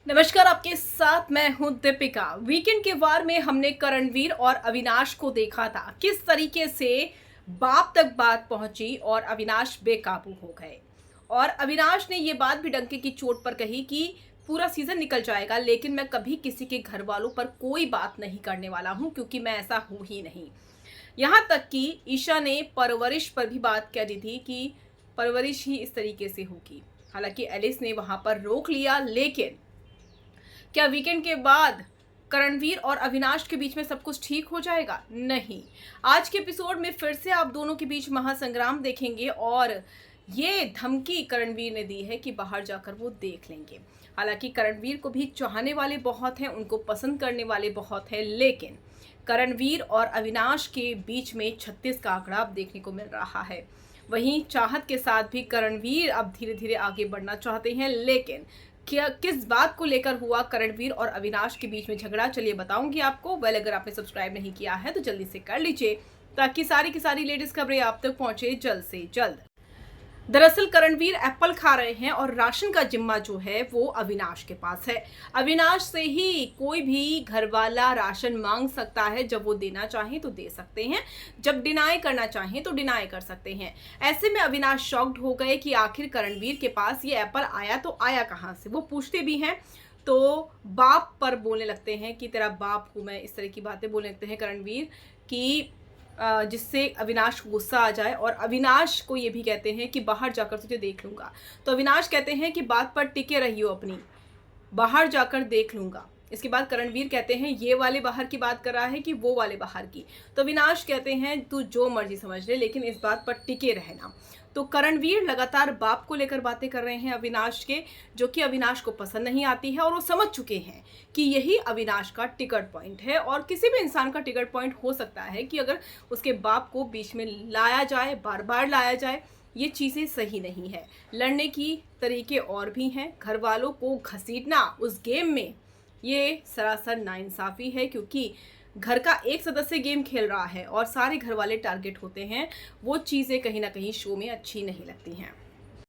नमस्कार, आपके साथ मैं हूं दीपिका। वीकेंड के वार में हमने करणवीर और अविनाश को देखा था किस तरीके से बाप तक बात पहुंची और अविनाश बेकाबू हो गए। और अविनाश ने ये बात भी डंके की चोट पर कही कि पूरा सीजन निकल जाएगा लेकिन मैं कभी किसी के घर वालों पर कोई बात नहीं करने वाला हूं क्योंकि मैं ऐसा हूं ही नहीं। यहाँ तक कि ईशा ने परवरिश पर भी बात कह दी थी कि परवरिश ही इस तरीके से होगी। हालांकि एलिस ने वहां पर रोक लिया, लेकिन क्या वीकेंड के बाद करणवीर और अविनाश के बीच में सब कुछ ठीक हो जाएगा? नहीं। आज के एपिसोड में फिर से आप दोनों के बीच महासंग्राम देखेंगे और ये धमकी करणवीर ने दी है कि बाहर जाकर वो देख लेंगे। हालांकि करणवीर को भी चाहने वाले बहुत हैं, उनको पसंद करने वाले बहुत हैं, लेकिन करणवीर और अविनाश के बीच में 36 का आंकड़ा अब देखने को मिल रहा है। वहीं चाहत के साथ भी करणवीर अब धीरे धीरे आगे बढ़ना चाहते हैं, लेकिन क्या किस बात को लेकर हुआ करणवीर और अविनाश के बीच में झगड़ा, चलिए बताऊंगी आपको। अगर आपने सब्सक्राइब नहीं किया है तो जल्दी से कर लीजिए ताकि सारी की सारी लेटेस्ट खबरें आप तक पहुंचे जल्द से जल्द। दरअसल करणवीर एप्पल खा रहे हैं और राशन का जिम्मा जो है वो अविनाश के पास है। अविनाश से ही कोई भी घर वाला राशन मांग सकता है, जब वो देना चाहे तो दे सकते हैं, जब डिनाई करना चाहे तो डिनाई कर सकते हैं। ऐसे में अविनाश शॉक्ड हो गए कि आखिर करणवीर के पास ये एप्पल आया तो आया कहाँ से। वो पूछते भी हैं तो बाप पर बोलने लगते हैं कि तेरा बाप हूँ मैं, इस तरह की बातें बोलने लगते हैं करणवीर कि जिससे अविनाश को गुस्सा आ जाए। और अविनाश को ये भी कहते हैं कि बाहर जाकर तुझे देख लूंगा। तो अविनाश कहते हैं कि बात पर टिके रहियो अपनी, बाहर जाकर देख लूंगा। इसके बाद करणवीर कहते हैं ये वाले बाहर की बात कर रहा है कि वो वाले बाहर की। तो अविनाश कहते हैं तू जो मर्जी समझ ले लेकिन इस बात पर टिके रहना। तो करणवीर लगातार बाप को लेकर बातें कर रहे हैं अविनाश के, जो कि अविनाश को पसंद नहीं आती है और वो समझ चुके हैं कि यही अविनाश का टिकट पॉइंट है। और किसी भी इंसान का टिकट पॉइंट हो सकता है कि अगर उसके बाप को बीच में लाया जाए, बार बार लाया जाए, ये चीज़ें सही नहीं है। लड़ने की तरीके और भी हैं। घर वालों को घसीटना उस गेम में ये सरासर नाइंसाफ़ी है, क्योंकि घर का एक सदस्य गेम खेल रहा है और सारे घर वाले टारगेट होते हैं। वो चीज़ें कहीं ना कहीं शो में अच्छी नहीं लगती हैं।